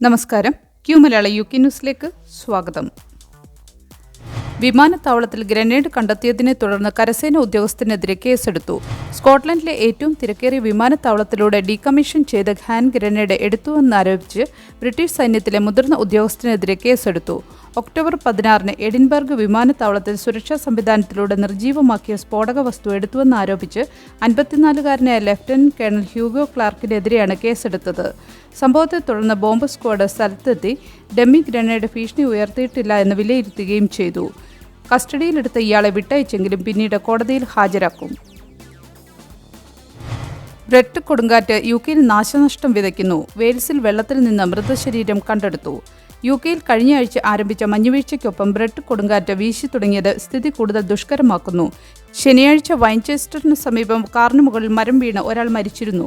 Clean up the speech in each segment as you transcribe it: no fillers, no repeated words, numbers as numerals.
നമസ്കാരം. ക്യൂ മലയാള UK ന്യൂസിലേക്ക് സ്വാഗതം. വിമാനത്താവളത്തിൽ ഗ്രനേഡ് കണ്ടെത്തിയതിനെ തുടർന്ന് കരസേന ഉദ്യോഗസ്ഥനെതിരെ കേസെടുത്തു. സ്കോട്ട്ലൻഡിലെ ഏറ്റവും തിരക്കേറിയ വിമാനത്താവളത്തിലൂടെ ഡീകമ്മീഷൻ ചെയ്ത ഹാൻഡ് ഗ്രനേഡ് എടുത്തുവെന്നാരോപിച്ച് ബ്രിട്ടീഷ് സൈന്യത്തിലെ മുതിർന്ന ഉദ്യോഗസ്ഥനെതിരെ കേസെടുത്തു. ഒക്ടോബർ 16-ന് എഡിൻബർഗ് വിമാനത്താവളത്തിൽ സുരക്ഷാ സംവിധാനത്തിലൂടെ നിർജ്ജീവമാക്കിയ സ്ഫോടക വസ്തു എടുത്തുവെന്നാരോപിച്ച് 54-കാരനായ ലഫ്റ്റനന്റ് കേണൽ ഹ്യൂഗോ ക്ലാർക്കിനെതിരെയാണ് കേസെടുത്തത്. സംഭവത്തെ തുടർന്ന് ബോംബ് സ്ക്വാഡ് സ്ഥലത്തെത്തി ഡമ്മി ഗ്രനേഡ് ഭീഷണി ഉയർത്തിയിട്ടില്ല എന്ന് വിലയിരുത്തുകയും ചെയ്തു. കസ്റ്റഡിയിലെടുത്ത ഇയാളെ വിട്ടയച്ചെങ്കിലും പിന്നീട് കോടതിയിൽ ഹാജരാക്കും. ബ്രെറ്റ് കൊടുങ്കാറ്റ് UKയിൽ നാശനഷ്ടം വിതയ്ക്കുന്നു. വെയിൽസിൽ വെള്ളത്തിൽ നിന്ന് മൃതശരീരം കണ്ടെടുത്തു. UKയിൽ കഴിഞ്ഞ ആഴ്ച ആരംഭിച്ച മഞ്ഞുവീഴ്ചയ്ക്കൊപ്പം ബ്രെറ്റ് കൊടുങ്കാറ്റ് വീശി തുടങ്ങിയത് സ്ഥിതി കൂടുതൽ ദുഷ്കരമാക്കുന്നു. ശനിയാഴ്ച വൈൻചെസ്റ്ററിന് സമീപം കാറിന് മുകളിൽ മരം വീണ് ഒരാൾ മരിച്ചിരുന്നു.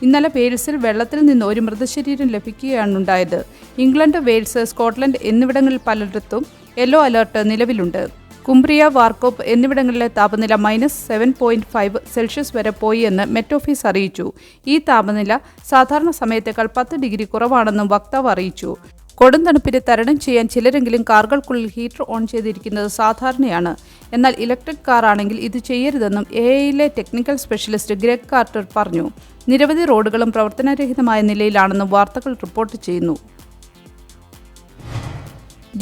ഇന്നലെ വെയിൽസിൽ വെള്ളത്തിൽ നിന്ന് ഒരു മൃതശരീരം ലഭിക്കുകയാണുണ്ടായത്. ഇംഗ്ലണ്ട്, വെയിൽസ്, സ്കോട്ട്ലൻഡ് എന്നിവിടങ്ങളിൽ പലയിടത്തും യെല്ലോ അലർട്ട് നിലവിലുണ്ട്. കുംബ്രിയ, വാർകോപ്പ് എന്നിവിടങ്ങളിലെ താപനില -7.5 വരെ പോയി എന്ന് മെറ്റ് ഓഫീസ് അറിയിച്ചു. ഈ താപനില സാധാരണ സമയത്തേക്കാൾ 10 ഡിഗ്രി കുറവാണെന്നും വക്താവ് അറിയിച്ചു. കൊടും തണുപ്പിനെ തരണം ചെയ്യാൻ ചിലരെങ്കിലും കാറുകൾക്കുള്ളിൽ ഹീറ്റർ ഓൺ ചെയ്തിരിക്കുന്നത് സാധാരണയാണ്. എന്നാൽ ഇലക്ട്രിക് കാർ ആണെങ്കിൽ ഇത് ചെയ്യരുതെന്നും AIയിലെ ടെക്നിക്കൽ സ്പെഷ്യലിസ്റ്റ് ഗ്രെഗ് കാർട്ടർ പറഞ്ഞു. നിരവധി റോഡുകളും പ്രവർത്തനരഹിതമായ നിലയിലാണെന്നും വാർത്തകൾ റിപ്പോർട്ട് ചെയ്യുന്നു.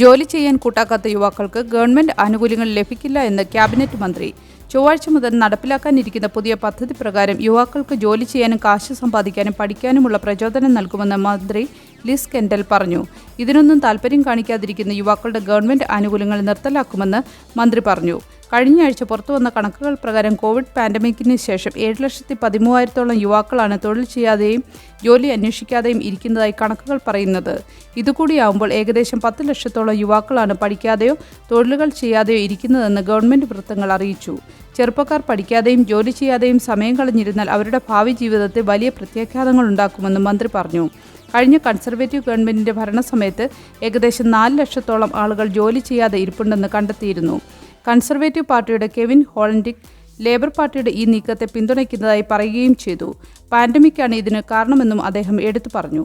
ജോലി ചെയ്യാൻ കൂട്ടാക്കാത്ത യുവാക്കൾക്ക് ഗവൺമെന്റ് ആനുകൂല്യങ്ങൾ ലഭിക്കില്ല എന്ന് ക്യാബിനറ്റ് മന്ത്രി. ചൊവ്വാഴ്ച മുതൽ നടപ്പിലാക്കാനിരിക്കുന്ന പുതിയ പദ്ധതി പ്രകാരം യുവാക്കൾക്ക് ജോലി ചെയ്യാനും കാശ് സമ്പാദിക്കാനും പഠിക്കാനുമുള്ള പ്രചോദനം നൽകുമെന്ന് മന്ത്രി ലിസ് കെൻഡൽ പറഞ്ഞു. ഇതിനൊന്നും താൽപര്യം കാണിക്കാതിരിക്കുന്ന യുവാക്കളുടെ ഗവൺമെന്റ് ആനുകൂല്യങ്ങൾ നിർത്തലാക്കുമെന്ന് മന്ത്രി പറഞ്ഞു. കഴിഞ്ഞ ആഴ്ച പുറത്തുവന്ന കണക്കുകൾ പ്രകാരം കോവിഡ് പാൻഡമിക്കിന് ശേഷം 7,13,000-ഓളം യുവാക്കളാണ് തൊഴിൽ ചെയ്യാതെയും ജോലി അന്വേഷിക്കാതെയും ഇരിക്കുന്നതായി കണക്കുകൾ പറയുന്നത്. ഇതുകൂടിയാവുമ്പോൾ ഏകദേശം 10 ലക്ഷത്തോളം യുവാക്കളാണ് പഠിക്കാതെയോ തൊഴിലുകൾ ചെയ്യാതെയോ ഇരിക്കുന്നതെന്ന് ഗവൺമെന്റ് വൃത്തങ്ങൾ അറിയിച്ചു. ചെറുപ്പക്കാർ പഠിക്കാതെയും ജോലി ചെയ്യാതെയും സമയം കളഞ്ഞിരുന്നാൽ അവരുടെ ഭാവി ജീവിതത്തിൽ വലിയ പ്രത്യാഘാതങ്ങൾ ഉണ്ടാക്കുമെന്നും മന്ത്രി പറഞ്ഞു. കഴിഞ്ഞ കൺസർവേറ്റീവ് ഗവൺമെന്റിന്റെ ഭരണസമയത്ത് ഏകദേശം 4 ലക്ഷത്തോളം ആളുകൾ ജോലി ചെയ്യാതെ ഇരിപ്പുണ്ടെന്ന് കണ്ടെത്തിയിരുന്നു. കൺസർവേറ്റീവ് പാർട്ടിയുടെ കെവിൻ ഹോളൻഡിക് ലേബർ പാർട്ടിയുടെ ഈ നീക്കത്തെ പിന്തുണയ്ക്കുന്നതായി പറയുകയും ചെയ്തു. പാൻഡമിക്കാണ് ഇതിന് കാരണമെന്നും അദ്ദേഹം എടുത്തു പറഞ്ഞു.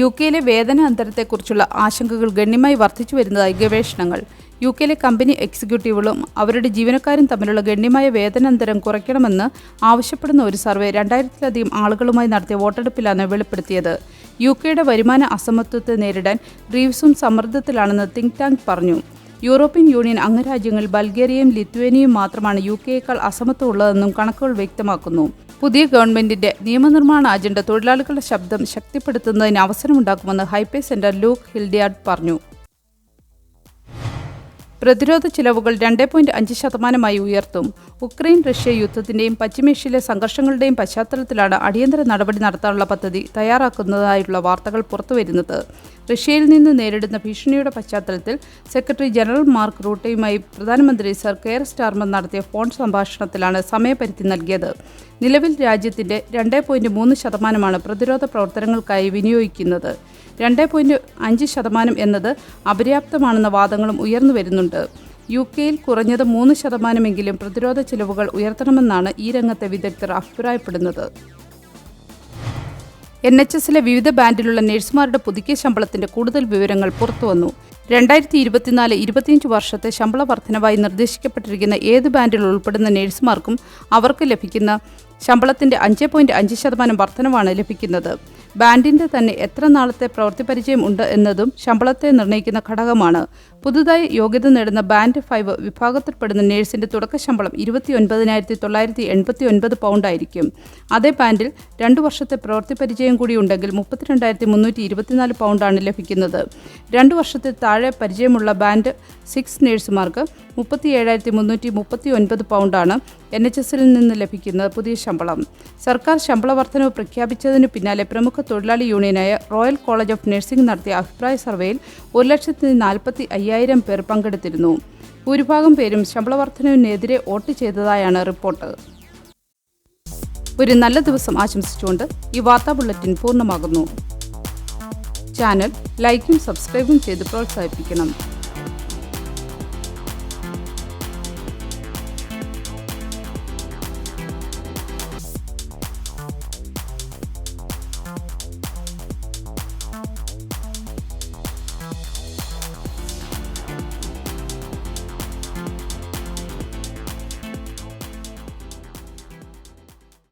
UKയിലെ വേതന അന്തരത്തെക്കുറിച്ചുള്ള ആശങ്കകൾ ഗണ്യമായി വർദ്ധിച്ചു വരുന്നതായി ഗവേഷണങ്ങൾ. UKയിലെ കമ്പനി എക്സിക്യൂട്ടീവുകളും അവരുടെ ജീവനക്കാരും തമ്മിലുള്ള ഗണ്യമായ വേതനാന്തരം കുറയ്ക്കണമെന്ന് ആവശ്യപ്പെടുന്ന ഒരു സർവേ 2000-ലധികം ആളുകളുമായി നടത്തിയ വോട്ടെടുപ്പിലാണ് വെളിപ്പെടുത്തിയത്. UKയുടെ വരുമാന അസമത്വത്തെ നേരിടാൻ റീവ്സും സമ്മർദ്ദത്തിലാണെന്ന് തിങ്ക് ടാങ്ക് പറഞ്ഞു. യൂറോപ്യൻ യൂണിയൻ അംഗരാജ്യങ്ങൾ ബൾഗേറിയയും ലിത്വേനിയയും മാത്രമാണ് UKയേക്കാൾ അസമത്വം ഉള്ളതെന്നും കണക്കുകൾ വ്യക്തമാക്കുന്നു. പുതിയ ഗവൺമെന്റിന്റെ നിയമനിർമ്മാണ അജണ്ട തൊഴിലാളികളുടെ ശബ്ദം ശക്തിപ്പെടുത്തുന്നതിന് അവസരമുണ്ടാക്കുമെന്ന് ഹൈപ്പേ സെന്റർ ലൂക്ക് ഹിൽഡിയാർഡ് പറഞ്ഞു. പ്രതിരോധ ചിലവുകൾ 2.5% ഉയർത്തും. ഉക്രൈൻ-റഷ്യ യുദ്ധത്തിന്റെയും പശ്ചിമേഷ്യയിലെ സംഘർഷങ്ങളുടെയും പശ്ചാത്തലത്തിലാണ് അടിയന്തര നടപടി നടത്താനുള്ള പദ്ധതി തയ്യാറാക്കുന്നതായുള്ള വാർത്തകൾ പുറത്തുവരുന്നത്. റഷ്യയിൽ നിന്ന് നേരിടുന്ന ഭീഷണിയുടെ പശ്ചാത്തലത്തിൽ സെക്രട്ടറി ജനറൽ മാർക്ക് റൂട്ടയുമായി പ്രധാനമന്ത്രി സർ കെയർ സ്റ്റാർമർ നടത്തിയ ഫോൺ സംഭാഷണത്തിലാണ് സമയപരിധി നൽകിയത്. നിലവിൽ രാജ്യത്തിന്റെ 2.3% പ്രതിരോധ പ്രവർത്തനങ്ങൾക്കായി വിനിയോഗിക്കുന്നത്. 2.5% എന്നത് അപര്യാപ്തമാണെന്ന വാദങ്ങളും ഉയർന്നു വരുന്നുണ്ട്. UKയിൽ കുറഞ്ഞത് 3% പ്രതിരോധ ചിലവുകൾ ഉയർത്തണമെന്നാണ് ഈ രംഗത്തെ വിദഗ്ധർ അഭിപ്രായപ്പെടുന്നത്. NHSലെ വിവിധ ബാൻഡിലുള്ള നഴ്സുമാരുടെ പുതുക്കിയ ശമ്പളത്തിന്റെ കൂടുതൽ വിവരങ്ങൾ പുറത്തുവന്നു. 2024-25 വർഷത്തെ ശമ്പള വർധനവായി നിർദ്ദേശിക്കപ്പെട്ടിരിക്കുന്ന ഏത് ബാൻഡിൽ ഉൾപ്പെടുന്ന നഴ്സുമാർക്കും അവർക്ക് ലഭിക്കുന്ന ശമ്പളത്തിന്റെ 5.5% വർധനവാണ് ലഭിക്കുന്നത്. ബാൻഡിന്റെ തന്നെ എത്ര നാളത്തെ പ്രവൃത്തി പരിചയം ഉണ്ട് എന്നതും ശമ്പളത്തെ നിർണ്ണയിക്കുന്ന ഘടകമാണ്. പുതുതായി യോഗ്യത നേടുന്ന ബാൻഡ് 5 വിഭാഗത്തിൽപ്പെടുന്ന നഴ്സിന്റെ തുടക്ക ശമ്പളം 29,989 പൗണ്ടായിരിക്കും. അതേ ബാൻഡിൽ 2 വർഷത്തെ പ്രവൃത്തി പരിചയം കൂടി ഉണ്ടെങ്കിൽ 32,324 പൗണ്ടാണ് ലഭിക്കുന്നത്. 2 വർഷത്തിൽ താഴെ പരിചയമുള്ള ബാൻഡ് 6 നഴ്സുമാർക്ക് 37,339 പൗണ്ടാണ് NHSൽ നിന്ന് ലഭിക്കുന്ന പുതിയ ശമ്പളം. സർക്കാർ ശമ്പള വർധനവ് പ്രഖ്യാപിച്ചതിന് പിന്നാലെ പ്രമുഖ തൊഴിലാളി യൂണിയനായ റോയൽ കോളേജ് ഓഫ് നഴ്സിംഗ് നടത്തിയ അഭിപ്രായ സർവേയിൽ 1,45,000 പേർ പങ്കെടുത്തിരുന്നു. ഭൂരിഭാഗം പേരും ശമ്പള വർധനവിനെതിരെ വോട്ട് ചെയ്തതായാണ് റിപ്പോർട്ട്. ഒരു നല്ല ദിവസം ആശംസിച്ചുകൊണ്ട് ഈ വാർത്താ ബുള്ളറ്റിൻ പൂർണ്ണമാകുന്നു. ചാനൽ ലൈക്കും സബ്സ്ക്രൈബും ചെയ്ത് പ്രോത്സാഹിപ്പിക്കണം.